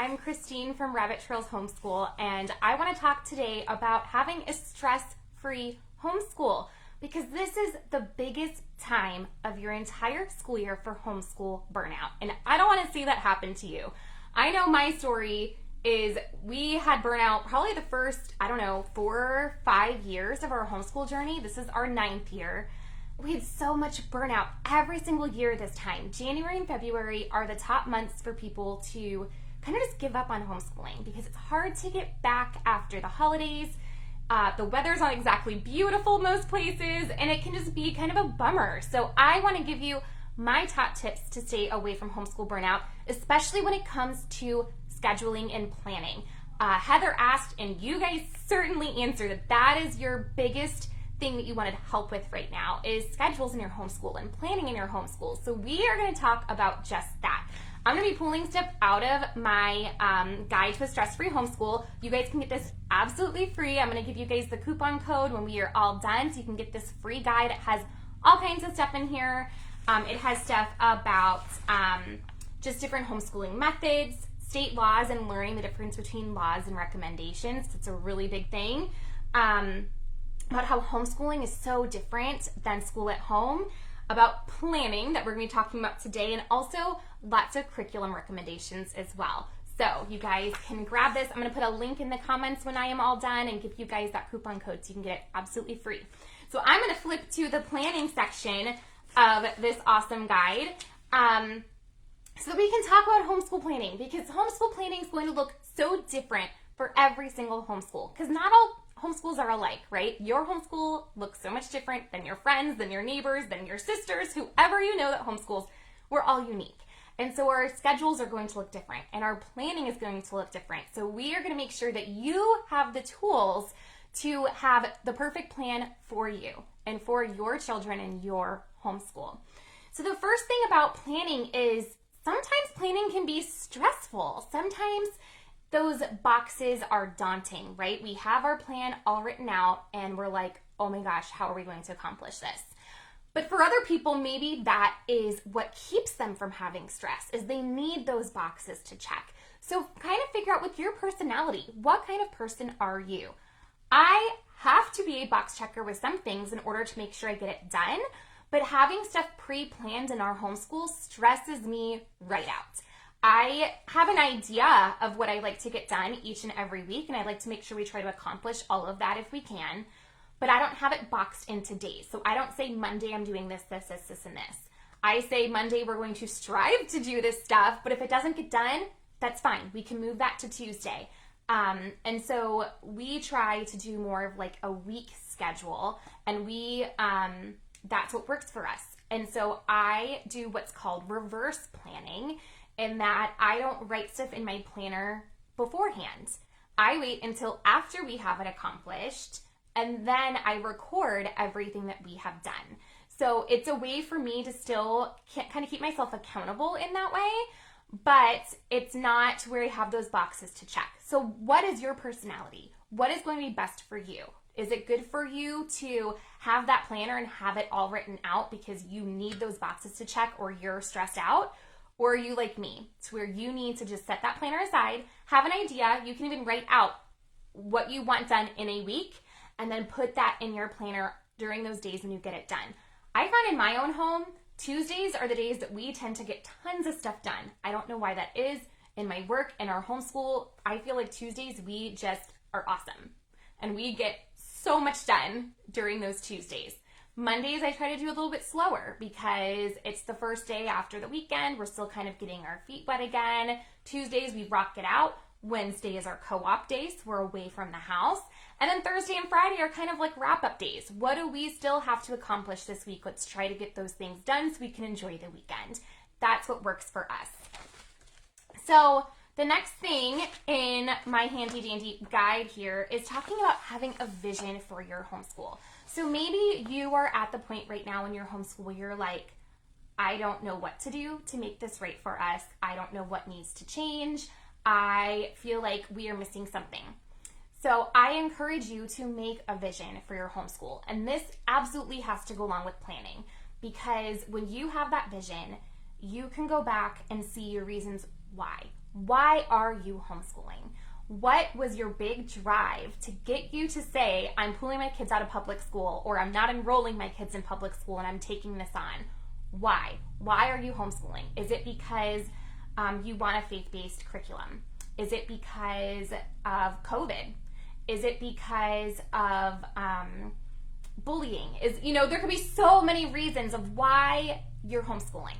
I'm Christine from Rabbit Trails Homeschool, and I want to talk today about having a stress-free homeschool because this is the biggest time of your entire school year for homeschool burnout, and I don't want to see that happen to you. I know my story is we had burnout probably the first, 4 or 5 years of our homeschool journey. This is our 9th year. We had so much burnout every single year this time. January and February are the top months for people to kind of just give up on homeschooling because it's hard to get back after the holidays. The weather's not exactly beautiful most places, and it can just be kind of a bummer. So I want to give you my top tips to stay away from homeschool burnout, especially when it comes to scheduling and planning. Heather asked, and you guys certainly answered that is your biggest thing that you wanted help with right now is schedules in your homeschool and planning in your homeschool. So we are going to talk about just that. I'm going to be pulling stuff out of my guide to a stress-free homeschool. You guys can get this absolutely free. I'm going to give you guys the coupon code when we are all done so you can get this free guide. It has all kinds of stuff in here. It has stuff about just different homeschooling methods, state laws, and learning the difference between laws and recommendations. It's a really big thing. About how homeschooling is so different than school at home, about planning that we're going to be talking about today, and also lots of curriculum recommendations as well. So you guys can grab this. I'm going to put a link in the comments when I am all done and give you guys that coupon code so you can get it absolutely free. So I'm going to flip to the planning section of this awesome guide so that we can talk about homeschool planning, because homeschool planning is going to look so different for every single homeschool, because not all homeschools are alike, right? Your homeschool looks so much different than your friends, than your neighbors, than your sisters, whoever you know that homeschools. We're all unique. And so our schedules are going to look different and our planning is going to look different. So we are going to make sure that you have the tools to have the perfect plan for you and for your children and your homeschool. So the first thing about planning is sometimes planning can be stressful. Sometimes those boxes are daunting, right? We have our plan all written out and we're like, oh my gosh, how are we going to accomplish this? But for other people, maybe that is what keeps them from having stress, is they need those boxes to check. So kind of figure out with your personality, what kind of person are you? I have to be a box checker with some things in order to make sure I get it done, but having stuff pre-planned in our homeschool stresses me right out. I have an idea of what I like to get done each and every week, and I like to make sure we try to accomplish all of that if we can, but I don't have it boxed into days. So I don't say Monday I'm doing this, and this. I say Monday we're going to strive to do this stuff, but if it doesn't get done, that's fine. We can move that to Tuesday. And so we try to do more of like a week schedule, and that's what works for us. And so I do what's called reverse planning, in that I don't write stuff in my planner beforehand. I wait until after we have it accomplished, and then I record everything that we have done. So it's a way for me to still kind of keep myself accountable in that way, but it's not where I have those boxes to check. So what is your personality? What is going to be best for you? Is it good for you to have that planner and have it all written out because you need those boxes to check or you're stressed out? Or are you like me? It's where you need to just set that planner aside, have an idea. You can even write out what you want done in a week and then put that in your planner during those days when you get it done. I found in my own home, Tuesdays are the days that we tend to get tons of stuff done. I don't know why that is. In my work, in our homeschool, I feel like Tuesdays we just are awesome. And we get so much done during those Tuesdays. Mondays, I try to do a little bit slower because it's the first day after the weekend. We're still kind of getting our feet wet again. Tuesdays, we rock it out. Wednesday is our co-op day, so we're away from the house. And then Thursday and Friday are kind of like wrap-up days. What do we still have to accomplish this week? Let's try to get those things done so we can enjoy the weekend. That's what works for us. So the next thing in my handy-dandy guide here is talking about having a vision for your homeschool. So maybe you are at the point right now in your homeschool where you're like, I don't know what to do to make this right for us. I don't know what needs to change. I feel like we are missing something. So I encourage you to make a vision for your homeschool. And this absolutely has to go along with planning, because when you have that vision, you can go back and see your reasons why. Why are you homeschooling? What was your big drive to get you to say, I'm pulling my kids out of public school, or I'm not enrolling my kids in public school and I'm taking this on? Why? Why are you homeschooling? Is it because you want a faith-based curriculum? Is it because of COVID? Is it because of bullying? There could be so many reasons of why you're homeschooling.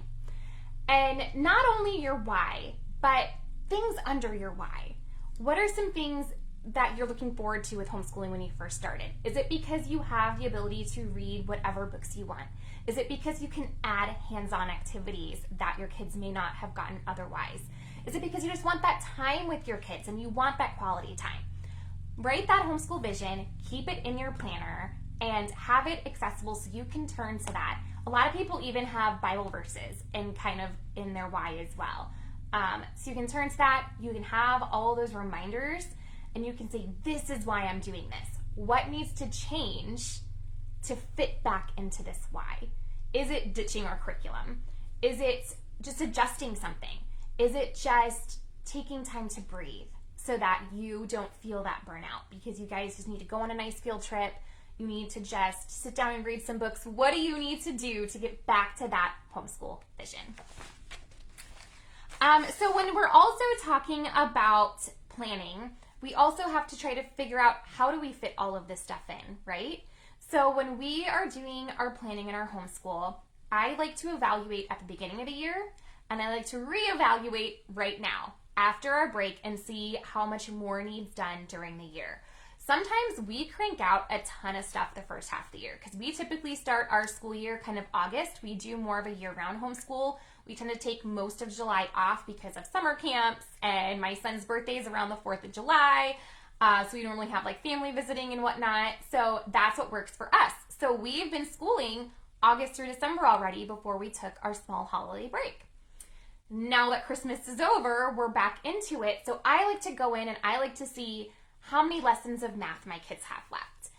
And not only your why, but things under your why. What are some things that you're looking forward to with homeschooling when you first started? Is it because you have the ability to read whatever books you want? Is it because you can add hands-on activities that your kids may not have gotten otherwise? Is it because you just want that time with your kids and you want that quality time? Write that homeschool vision, keep it in your planner, and have it accessible so you can turn to that. A lot of people even have Bible verses and kind of in their why as well. So you can turn to that, you can have all those reminders, and you can say, this is why I'm doing this. What needs to change to fit back into this why? Is it ditching our curriculum? Is it just adjusting something? Is it just taking time to breathe so that you don't feel that burnout? Because you guys just need to go on a nice field trip. You need to just sit down and read some books. What do you need to do to get back to that homeschool vision? So when we're also talking about planning, we also have to try to figure out how do we fit all of this stuff in, right? So when we are doing our planning in our homeschool, I like to evaluate at the beginning of the year, and I like to reevaluate right now after our break and see how much more needs done during the year. Sometimes we crank out a ton of stuff the first half of the year because we typically start our school year kind of August. We do more of a year-round homeschool. We tend to take most of July off because of summer camps, and my son's birthday is around the 4th of July. So we normally have like family visiting and whatnot. So that's what works for us. So we've been schooling August through December already before we took our small holiday break. Now that Christmas is over, we're back into it. So I like to go in and I like to see how many lessons of math my kids have left.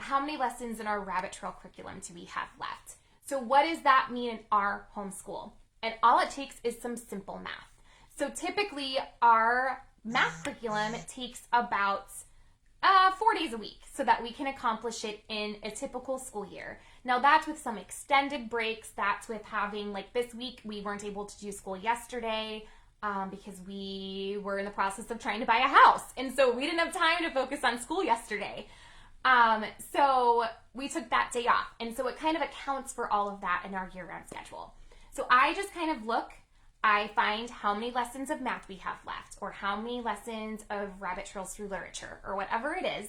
How many lessons in our rabbit trail curriculum do we have left? So what does that mean in our homeschool? And all it takes is some simple math. So typically our math curriculum takes about 4 days a week so that we can accomplish it in a typical school year. Now that's with some extended breaks. That's with having, like this week, we weren't able to do school yesterday because we were in the process of trying to buy a house. And so we didn't have time to focus on school yesterday. So we took that day off. And so it kind of accounts for all of that in our year-round schedule. So I just kind of look, I find how many lessons of math we have left or how many lessons of rabbit trails through literature or whatever it is.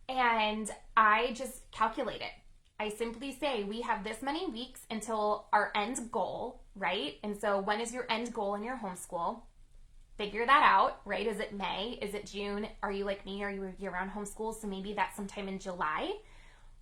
And I just calculate it. I simply say we have this many weeks until our end goal, right? And so when is your end goal in your homeschool? Figure that out, right? Is it May? Is it June? Are you like me? Are you a year-round homeschool? So maybe that's sometime in July.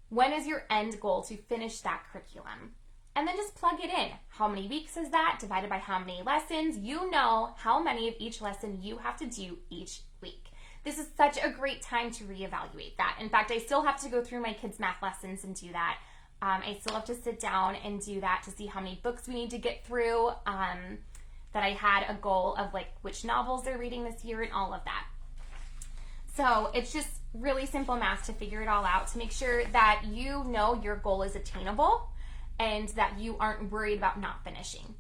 When is your end goal to finish that curriculum? And then just plug it in. How many weeks is that divided by how many lessons? You know how many of each lesson you have to do each week. This is such a great time to reevaluate that. In fact, I still have to go through my kids' math lessons and do that. I still have to sit down and do that to see how many books we need to get through, that I had a goal of like which novels they're reading this year and all of that. So it's just really simple math to figure it all out, to make sure that you know your goal is attainable and that you aren't worried about not finishing.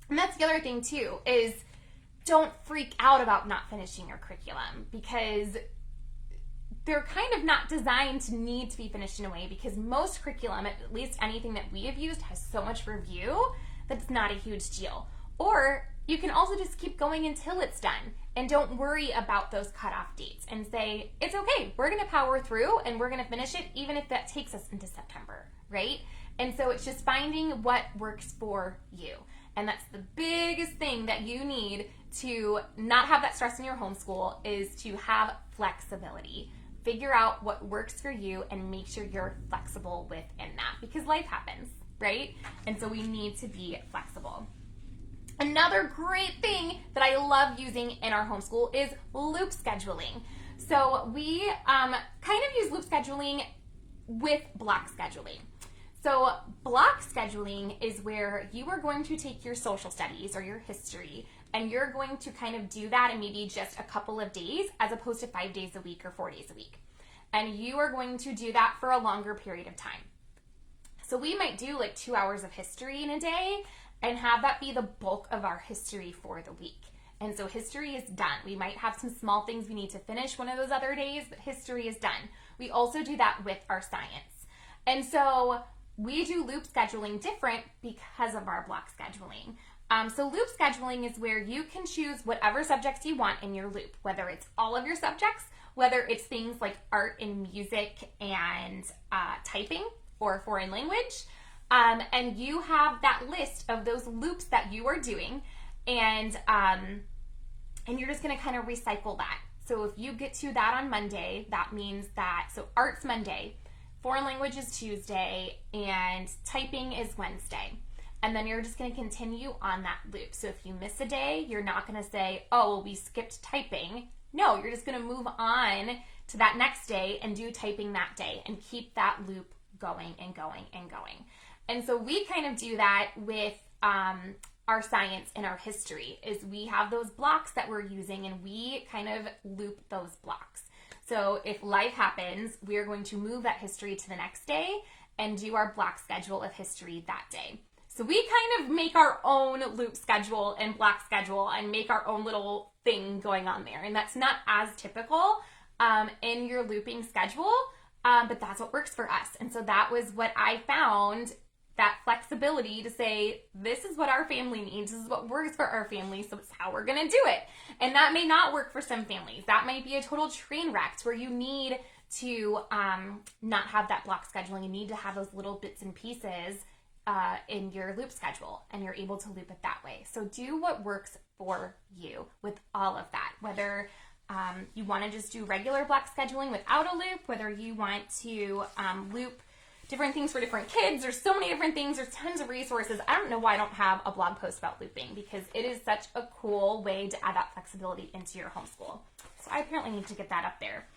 And that's the other thing too, is don't freak out about not finishing your curriculum, because they're kind of not designed to need to be finished in a way, because most curriculum, at least anything that we have used, has so much review that it's not a huge deal. Or you can also just keep going until it's done and don't worry about those cutoff dates and say, it's okay, we're gonna power through and we're gonna finish it even if that takes us into September, right? And so it's just finding what works for you. And that's the biggest thing that you need to not have that stress in your homeschool, is to have flexibility. Figure out what works for you and make sure you're flexible within that, because life happens, right? And so we need to be flexible. Another great thing that I love using in our homeschool is loop scheduling. So we kind of use loop scheduling with block scheduling. So block scheduling is where you are going to take your social studies or your history, and you're going to kind of do that in maybe just a couple of days as opposed to 5 days a week or 4 days a week. And you are going to do that for a longer period of time. So we might do like 2 hours of history in a day and have that be the bulk of our history for the week. And so history is done. We might have some small things we need to finish one of those other days, but history is done. We also do that with our science. And so we do loop scheduling different because of our block scheduling. So loop scheduling is where you can choose whatever subjects you want in your loop, whether it's all of your subjects, whether it's things like art and music and typing or foreign language. And you have that list of those loops that you are doing, and you're just going to kind of recycle that. So if you get to that on Monday, that means that, so art's Monday, foreign language is Tuesday, and typing is Wednesday. And then you're just going to continue on that loop. So if you miss a day, you're not going to say, oh, well, we skipped typing. No, you're just going to move on to that next day and do typing that day and keep that loop going and going and going. And so we kind of do that with our science and our history, is we have those blocks that we're using and we kind of loop those blocks. So if life happens, we're going to move that history to the next day and do our block schedule of history that day. So we kind of make our own loop schedule and block schedule and make our own little thing going on there. And that's not as typical in your looping schedule, but that's what works for us. And so that was what I found, that flexibility to say, this is what our family needs, this is what works for our family, so it's how we're gonna do it. And that may not work for some families. That might be a total train wreck where you need to not have that block scheduling. You need to have those little bits and pieces in your loop schedule, and you're able to loop it that way. So do what works for you with all of that, whether you want to just do regular block scheduling without a loop, whether you want to loop different things for different kids. There's so many different things. There's tons of resources. I don't know why I don't have a blog post about looping, because it is such a cool way to add that flexibility into your homeschool. So I apparently need to get that up there.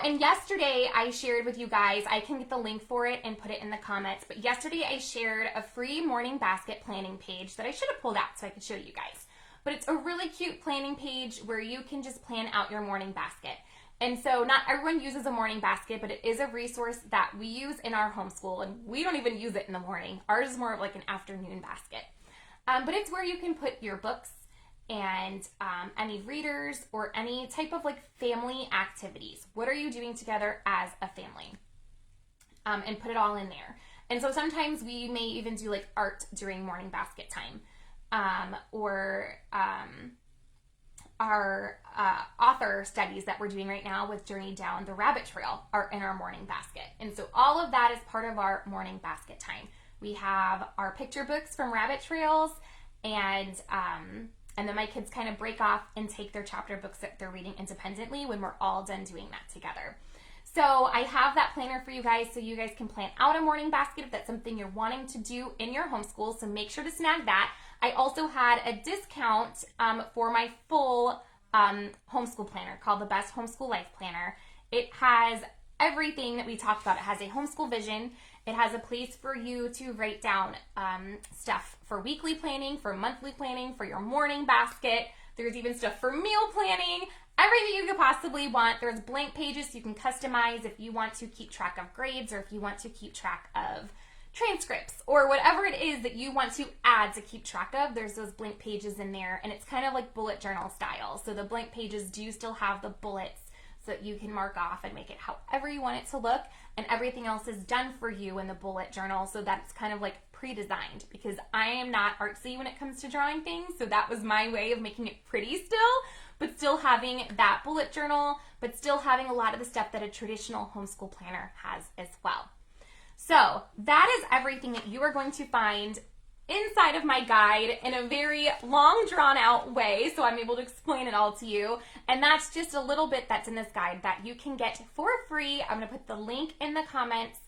And yesterday I shared with you guys, I can get the link for it and put it in the comments, but yesterday I shared a free morning basket planning page that I should have pulled out so I could show you guys. But it's a really cute planning page where you can just plan out your morning basket. And so not everyone uses a morning basket, but it is a resource that we use in our homeschool, and we don't even use it in the morning. Ours is more of like an afternoon basket. But it's where you can put your books and any readers or any type of like family activities. What are you doing together as a family? And put it all in there. And so sometimes we may even do like art during morning basket time, or our author studies that we're doing right now with Journey Down the Rabbit Trail are in our morning basket. And so all of that is part of our morning basket time. We have our picture books from Rabbit Trails, and then my kids kind of break off and take their chapter books that they're reading independently when we're all done doing that together. So I have that planner for you guys so you guys can plan out a morning basket if that's something you're wanting to do in your homeschool. So make sure to snag that. I also had a discount for my full homeschool planner called the Best Homeschool Life Planner. It has everything that we talked about. It has a homeschool vision. It has a place for you to write down stuff for weekly planning, for monthly planning, for your morning basket. There's even stuff for meal planning, everything you could possibly want. There's blank pages so you can customize if you want to keep track of grades or if you want to keep track of transcripts or whatever it is that you want to add to keep track of. There's those blank pages in there, and it's kind of like bullet journal style. So the blank pages do still have the bullets so that you can mark off and make it however you want it to look, and everything else is done for you in the bullet journal so that it's kind of like pre-designed, because I am not artsy when it comes to drawing things, so that was my way of making it pretty still, but still having that bullet journal, but still having a lot of the stuff that a traditional homeschool planner has as well. So that is everything that you are going to find inside of my guide in a very long, drawn out way, so I'm able to explain it all to you. And that's just a little bit that's in this guide that you can get for free. I'm going to put the link in the comments.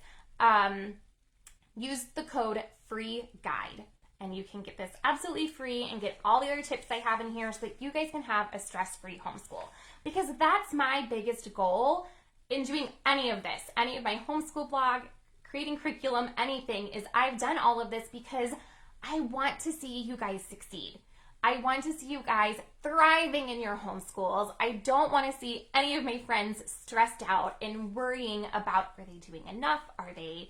Use the code FREEGUIDE, and you can get this absolutely free and get all the other tips I have in here so that you guys can have a stress-free homeschool. Because that's my biggest goal in doing any of this, any of my homeschool blog, creating curriculum, anything, is I've done all of this because I want to see you guys succeed. I want to see you guys thriving in your homeschools. I don't want to see any of my friends stressed out and worrying about, are they doing enough? Are they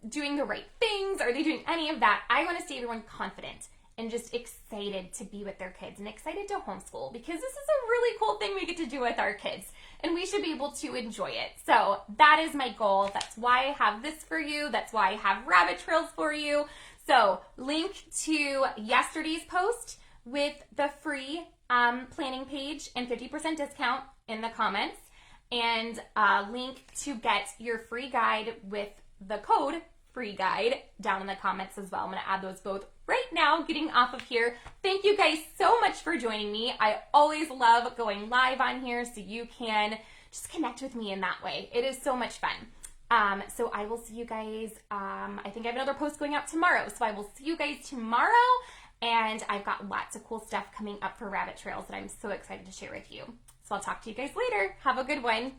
doing the right things? Are they doing any of that? I want to see everyone confident and just excited to be with their kids and excited to homeschool, because this is a really cool thing we get to do with our kids and we should be able to enjoy it. So that is my goal. That's why I have this for you. That's why I have rabbit trails for you. So link to yesterday's post with the free planning page and 50% discount in the comments, and link to get your free guide with the code free guide down in the comments as well. I'm going to add those both right now, getting off of here. Thank you guys so much for joining me. I always love going live on here so you can just connect with me in that way. It is so much fun. So I will see you guys, I think I have another post going out tomorrow. So I will see you guys tomorrow, and I've got lots of cool stuff coming up for rabbit trails that I'm so excited to share with you. So I'll talk to you guys later. Have a good one.